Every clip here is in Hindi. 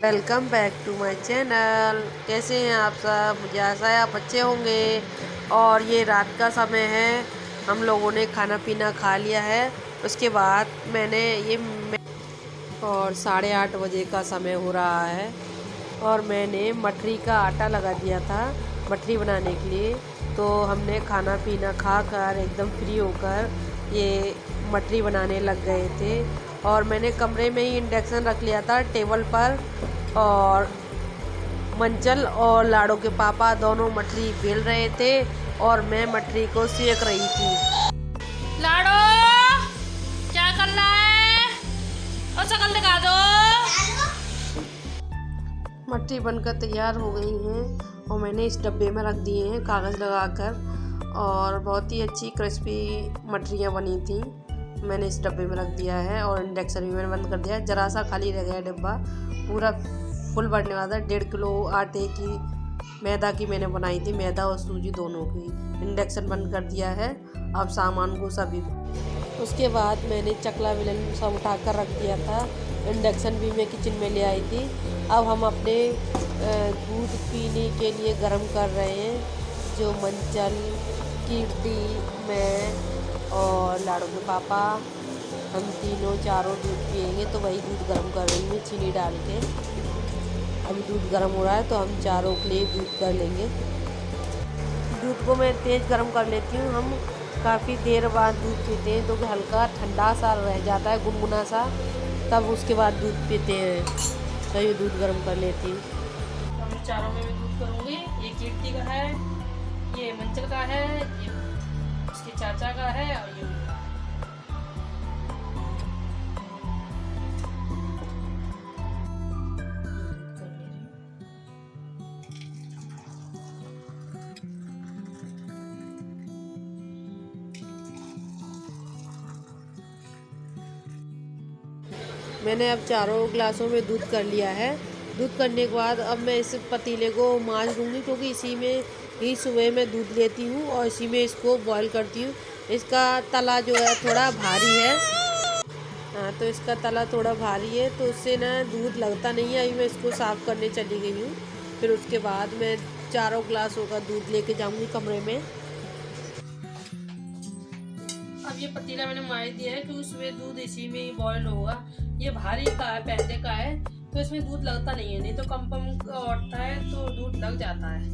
Welcome back to my channel. कैसे हैं आप सब? मुझे आशा है आप अच्छे होंगे। और ये रात का समय है, हम लोगों ने खाना पीना खा लिया है। उसके बाद मैंने और 8:30 बजे का समय हो रहा है और मैंने मठरी का आटा लगा दिया था मठरी बनाने के लिए। तो हमने खाना पीना खा कर एकदम फ्री होकर ये मठरी बनाने लग गए थे। और मैंने कमरे में ही इंडक्शन रख लिया था टेबल पर। और मंचल और लाड़ो के पापा दोनों मठरी बेल रहे थे और मैं मठरी को सेक रही थी। लाड़ो, क्या कर रहा है? और शक्ल दिखा दो। मठरी बनकर तैयार हो गई हैं और मैंने इस डब्बे में रख दिए हैं कागज़ लगाकर। और बहुत ही अच्छी क्रिस्पी मठरियाँ बनी थी। मैंने इस डब्बे में रख दिया है और इंडक्शन भी मैंने बंद कर दिया है। ज़रा सा खाली रह गया डिब्बा, पूरा फुल भरने वाला था। 1.5 किलो आटे की मैदा की मैंने बनाई थी, मैदा और सूजी दोनों की। इंडक्शन बंद कर दिया है। अब सामान को सभी उसके बाद मैंने चकला बेलन सब उठा कर रख दिया था। इंडक्शन भी मैं किचन में ले आई थी। अब हम अपने दूध पीने के लिए गर्म कर रहे हैं। जो मंचल, कीर्ति, मैं और लाड़ू के पापा, हम तीनों चारों दूध पियेंगे। तो वही दूध गर्म कर रही हूँ चीनी डाल के। अभी दूध गर्म हो रहा है तो हम चारों के लिए दूध कर लेंगे। दूध को मैं तेज़ गर्म कर लेती हूँ। हम काफ़ी देर बाद दूध पीते हैं तो हल्का ठंडा सा रह जाता है, गुनगुना सा, तब उसके बाद दूध पीते हैं। तो ये दूध गर्म कर लेती हूँ। हम चारों में भी दूध करूँगी। ये कीर्ति का है, ये मंचल का है, ये उसके चाचा का है और ये मैंने अब चारों ग्लासों में दूध कर लिया है। दूध करने के बाद अब मैं इस पतीले को मांज दूँगी, क्योंकि इसी में ही सुबह मैं दूध लेती हूँ और इसी में इसको बॉईल करती हूँ। इसका तला जो है थोड़ा भारी है। हाँ, तो इसका तला थोड़ा भारी है तो उससे ना दूध लगता नहीं है। अभी मैं इसको साफ़ करने चली गई हूँ। फिर उसके बाद मैं चारों ग्लासों का दूध लेके जाऊँगी कमरे में। अब ये पतीला मैंने मार दिया है कि उसमें दूध इसी में ही बॉयल होगा। ये भारी का है, पहले का है, तो इसमें दूध लगता नहीं है। नहीं तो कम उठता है तो दूध लग जाता है।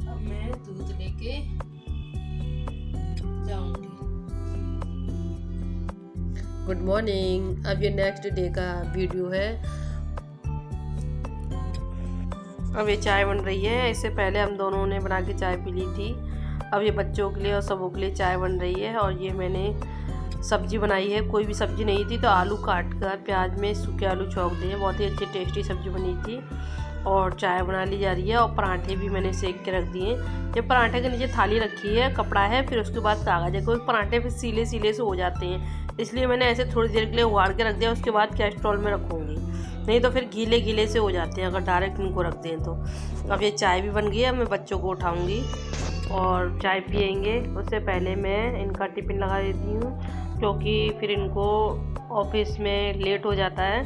अब मैं दूध लेके जाऊंगी। Good morning. अब ये नेक्स्ट डे का वीडियो है। अब ये चाय बन रही है। इससे पहले हम दोनों ने बना के चाय पी ली थी। अब ये बच्चों के लिए और सबों के लिए चाय बन रही है। और ये मैंने सब्ज़ी बनाई है, कोई भी सब्ज़ी नहीं थी तो आलू काट कर प्याज में सूखे आलू छौंक दिए। बहुत ही अच्छी टेस्टी सब्ज़ी बनी थी। और चाय बना ली जा रही है और पराठे भी मैंने सेक के रख दिए। ये पराठे के नीचे थाली रखी है, कपड़ा है, फिर उसके बाद कागज़ है। कोई पराठे फिर सीले सीले से हो जाते हैं, इसलिए मैंने ऐसे थोड़ी देर के लिए उबाल के रख दिया। उसके बाद कैस्ट्रॉल में रखूँगी, नहीं तो फिर गीले गीले से हो जाते हैं अगर डायरेक्ट इनको रख दें तो। अब ये चाय भी बन गई है। मैं बच्चों को उठाऊँगी और चाय पियेंगे। उससे पहले मैं इनका टिफ़िन लगा देती हूँ, क्योंकि फिर इनको ऑफिस में लेट हो जाता है।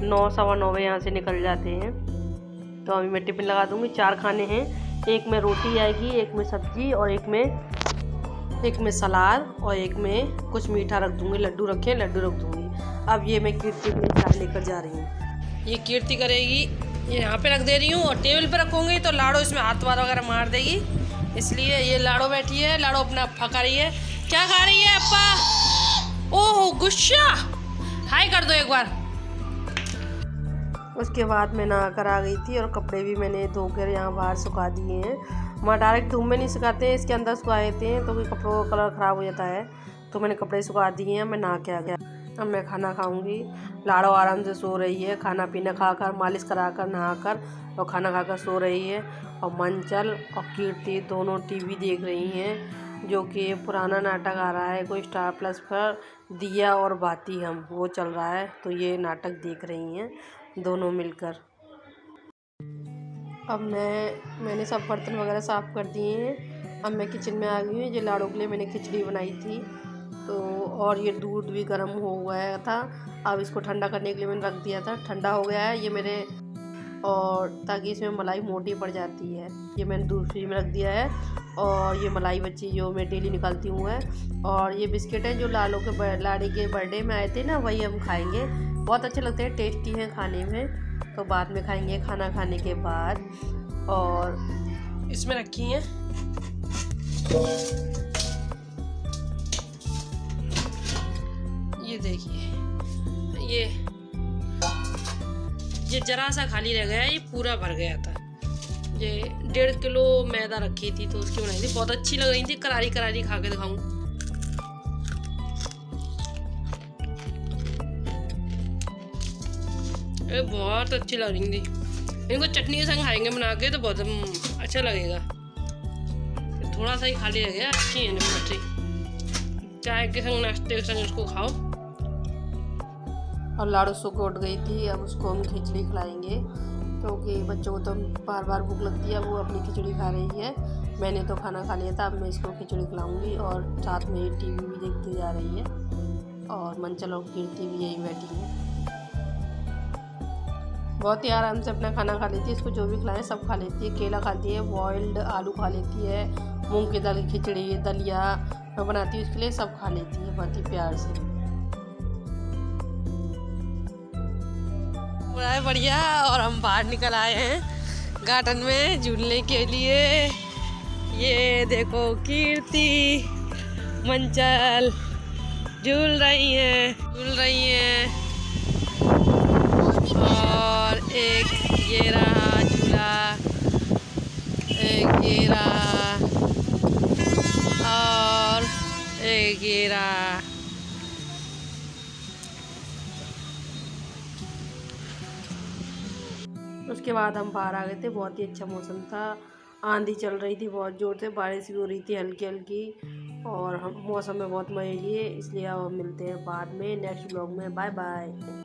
9 सवा 9 बजे यहाँ से निकल जाते हैं। तो अभी मैं टिफ़िन लगा दूँगी। 4 खाने हैं, एक में रोटी आएगी, एक में सब्ज़ी और एक में सलाद और एक में कुछ मीठा रख दूँगी। लड्डू रखे हैं, लड्डू रख दूँगी। अब ये मैं कीर्ति के लिए चाय लेकर जा रही हूँ। ये कीर्ति करेगी, ये यहाँ पे रख दे रही हूँ और टेबल पे रखूँगी तो लाड़ो इसमें हाथ वार वगैरह मार देगी, इसलिए ये लाड़ो बैठी है। लाड़ो अपना अप्पा खा रही है। क्या खा रही है अप्पा? ओह गुस्सा, हाय कर दो एक बार। उसके बाद मैं नहा कर आ गई थी और कपड़े भी मैंने धोकर यहाँ बाहर सुखा दिए हैं। वहाँ डायरेक्ट धूप में नहीं सुखाते हैं, इसके अंदर सुखा देते हैं तो कपड़ों का कलर ख़राब हो जाता है। तो मैंने कपड़े सुखा दिए हैं। मैं नहा के आ गया। अब मैं खाना खाऊंगी। लाड़ो आराम से सो रही है, खाना पीना खाकर, मालिश कराकर, नहाकर और खाना खाकर सो रही है। और मंचल और कीर्ति दोनों टीवी देख रही हैं, जो कि पुराना नाटक आ रहा है कोई स्टार प्लस पर, दिया और बाती हम, वो चल रहा है। तो ये नाटक देख रही हैं दोनों मिलकर। अब मैंने सब बर्तन वगैरह साफ़ कर दिए हैं। अब मैं किचन में आ गई हूँ। जो लाड़ो के लिए मैंने खिचड़ी बनाई थी तो और ये दूध भी गर्म हो गया था। अब इसको ठंडा करने के लिए मैंने रख दिया था। ठंडा हो गया है ये मेरे, और ताकि इसमें मलाई मोटी पड़ जाती है। ये मैंने दूध फ्रिज में रख दिया है। और ये मलाई बच्ची जो मैं डेली निकालती हूँ है। और ये बिस्किट है जो लाड़े के बर्थडे में आए थे ना, वही हम खाएंगे। बहुत अच्छे लगते हैं, टेस्टी हैं खाने में। तो बाद में खाएंगे खाना खाने के बाद। और इसमें रखी हैं ये देखिए, ये जरा सा खाली रह गया है, ये पूरा भर गया था। ये 1.5 किलो मैदा रखी थी तो उसकी बनाई थी, बहुत अच्छी लग रही थी। करारी करारी खा के दिखाऊं। ये बहुत अच्छी लग रही थी। इनको चटनी के संग खाएंगे बना के तो बहुत अच्छा लगेगा। थोड़ा सा ही खाली रह गया, अच्छी है अच्छी। चाय के संग नाश्ते के संग इसको खाओ। और लाड़ू सो को उठ गई थी, अब उसको हम खिचड़ी खिलाएंगे क्योंकि बच्चों को तो बार बार भूख लगती है। वो अपनी खिचड़ी खा रही है, मैंने तो खाना खा लिया था। अब मैं इसको खिचड़ी खिलाऊंगी और साथ में टीवी भी देखती जा रही है। और मंचल और कीर्ति भी यही बैठी है। बहुत ही आराम से अपना खाना खा लेती है। इसको जो भी खिलाएं सब खा लेती है। केला खाती है, बॉइल्ड आलू खा लेती है, मूंग की दाल की खिचड़ी, दलिया मैं बनाती हूँ उसके लिए, सब खा लेती है बहुत ही प्यार से। बढ़िया। और हम बाहर निकल आए हैं गार्डन में झूलने के लिए। ये देखो कीर्ति मंचल झूल रही हैं। और एक ये रहा झूला, एक ये रहा, और एक ये रहा। उसके बाद हम बाहर आ गए थे। बहुत ही अच्छा मौसम था, आंधी चल रही थी बहुत ज़ोर से, बारिश भी हो रही थी हल्की हल्की। और हम मौसम में बहुत मज़े लिए। इसलिए अब हम मिलते हैं बाद में नेक्स्ट ब्लॉग में। Bye bye.